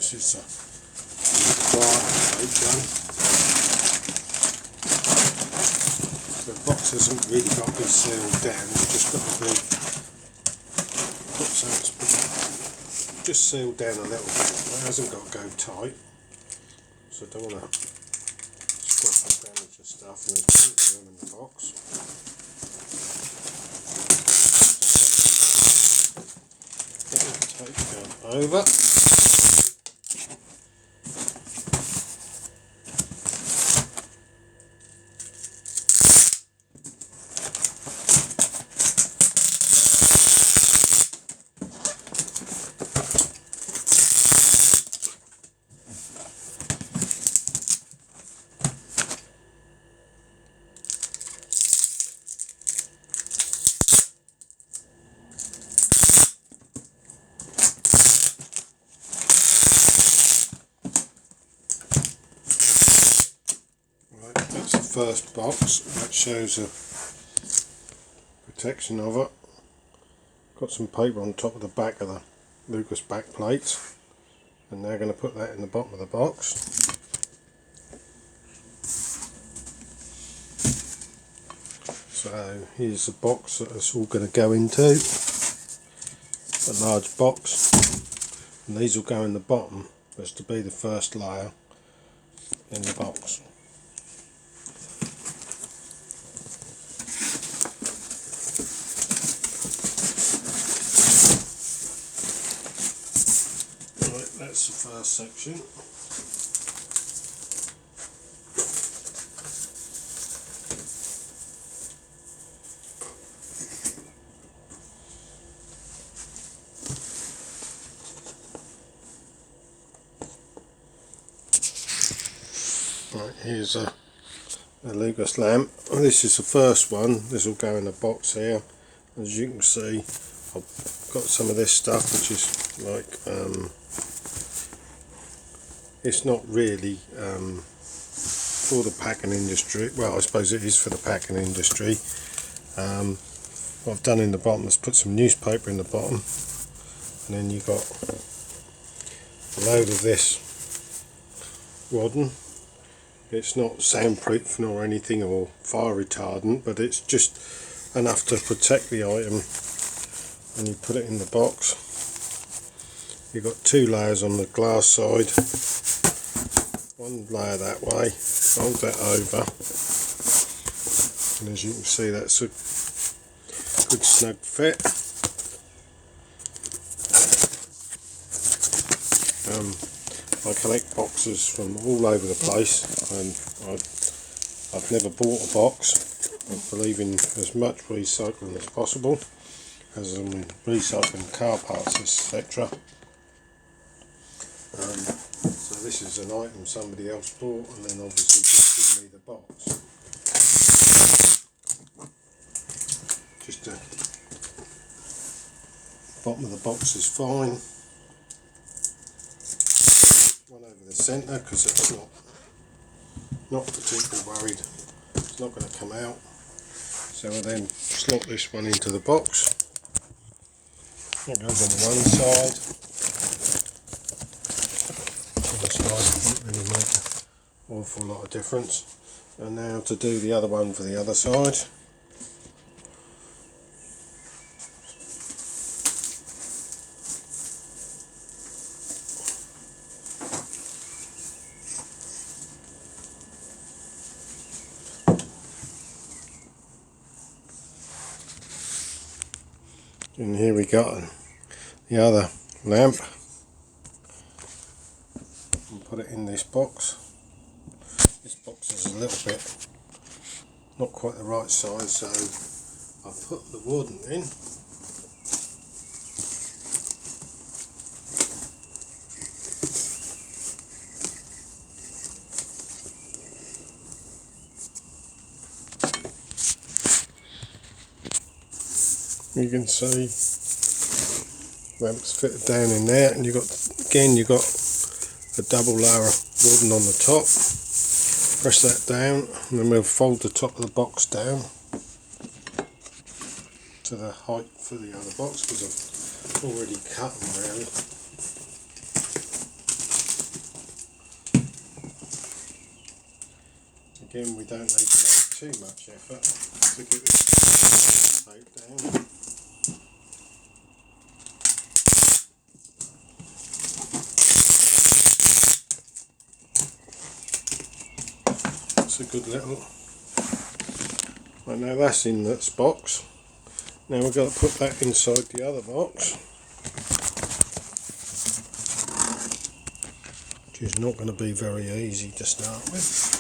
this is a bar gun. The box hasn't really got to be sealed down, it's just got to be so it's just sealed down a little bit. It hasn't got to go tight, so I don't want to scratch and damage the stuff, and there's plenty of room in the box. Take that over. That's the first box. That shows the protection of it. Got some paper on top of the back of the Lucas back plates, and they're going to put that in the bottom of the box. So here's the box that it's all going to go into, a large box, and these will go in the bottom as to be the first layer in the box. That's the first section. Right, here's a Lucas lamp. This is the first one. This will go in the box here. As you can see, I've got some of this stuff which is like it's not really for the packing industry. Well, I suppose it is for the packing industry. What I've done in the bottom is put some newspaper in the bottom, and then you got a load of this wadding. It's not soundproof nor anything or fire retardant, but it's just enough to protect the item when you put it in the box. You've got two layers on the glass side, one layer that way, fold that over, and as you can see that's a good snug fit. I collect boxes from all over the place, and I've never bought a box. I believe in as much recycling as possible, as in recycling car parts, etc. So this is an item somebody else bought, and then obviously just give me the box. Just the bottom of the box is fine. One over the centre because it's not particularly worried it's not going to come out. So I then slot this one into the box. That goes on one side. One side doesn't really make an awful lot of difference. And now to do the other one for the other side. And here we got the other lamp, and put it in this box. This box is a little bit not quite the right size, so I put the wooden in. You can see lamps fitted down in there, and you've got a double layer of wooden on the top. Press that down, and then we'll fold the top of the box down to the height for the other box, because I've already cut them round. Again, we don't need to make too much effort to get this tape down. It's a good little. Right, now that's in this box. Now we've got to put that inside the other box, which is not going to be very easy to start with.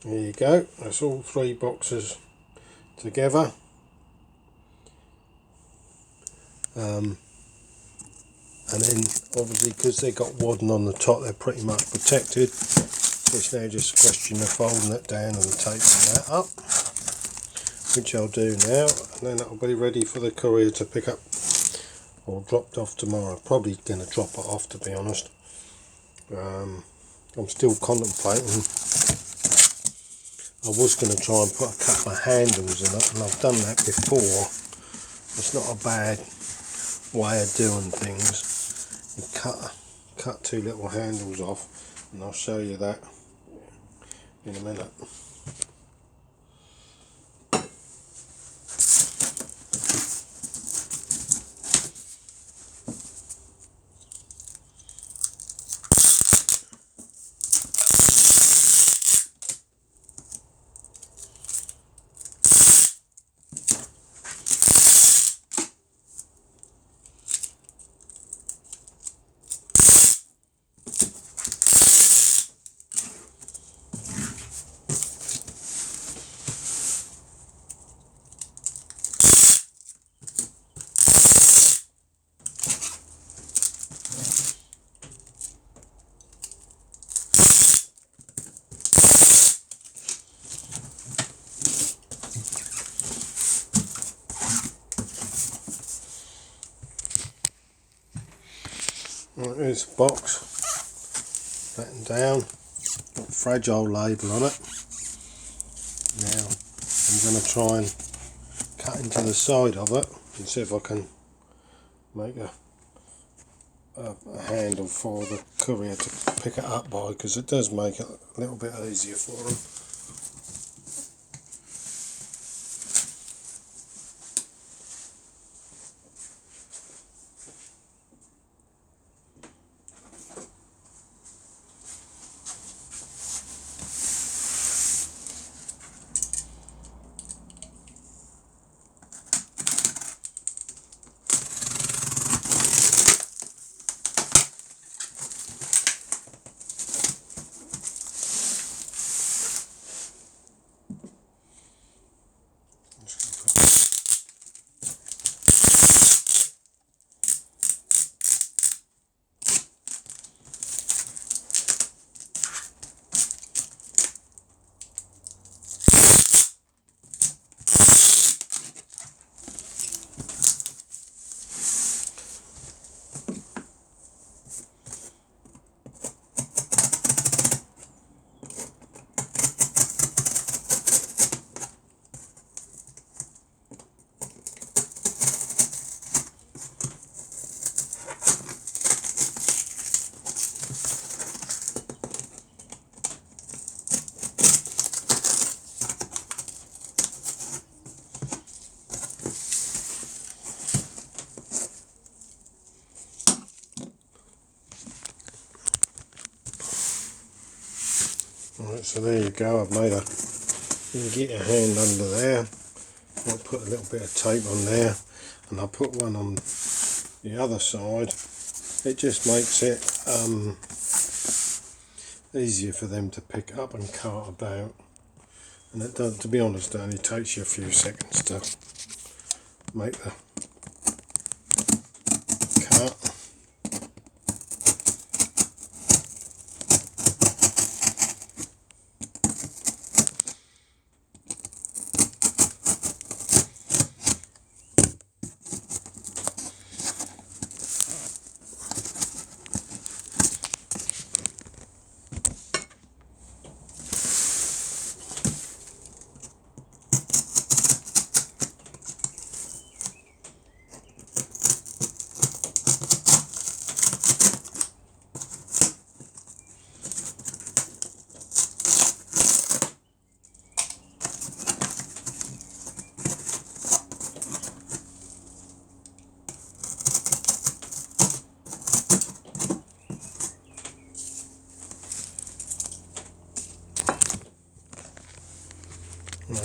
There you go, that's all three boxes together. And then obviously because they've got wadding on the top, they're pretty much protected. It's now just a question of folding it down and taping that up, which I'll do now, and then it'll be ready for the courier to pick up or dropped off tomorrow. Probably going to drop it off, to be honest. I'm still contemplating. I was going to try and put a couple of handles in it, and I've done that before. It's not a bad way of doing things. You cut two little handles off, and I'll show you that in a minute. Right, here's the box, flattened down, got a fragile label on it. Now I'm going to try and cut into the side of it and see if I can make a handle for the courier to pick it up by, because it does make it a little bit easier for them. Right, so there you go, I've made a, you can get your hand under there. I'll put a little bit of tape on there, and I'll put one on the other side. It just makes it easier for them to pick up and cart about, and it does, to be honest, it only takes you a few seconds to make the cut.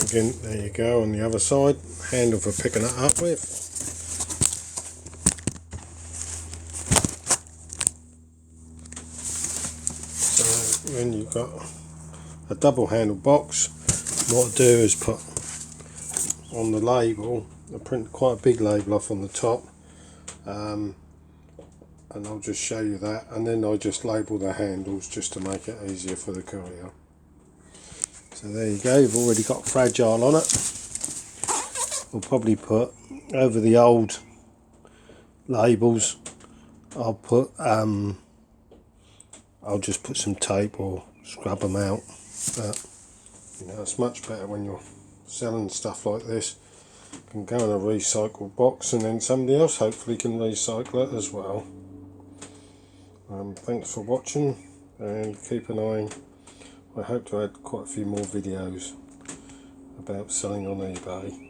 Again, there you go on the other side, handle for picking it up with. So when you've got a double handle box, what I do is put on the label, I print quite a big label off on the top, and I'll just show you that, and then I just label the handles just to make it easier for the courier. So there you go, you've already got Fragile on it. We'll probably put over the old labels, I'll just put some tape or scrub them out, but you know, it's much better when you're selling stuff like this. You can go in a recycle box and then somebody else hopefully can recycle it as well. Thanks for watching, and keep an eye. I hope to add quite a few more videos about selling on eBay.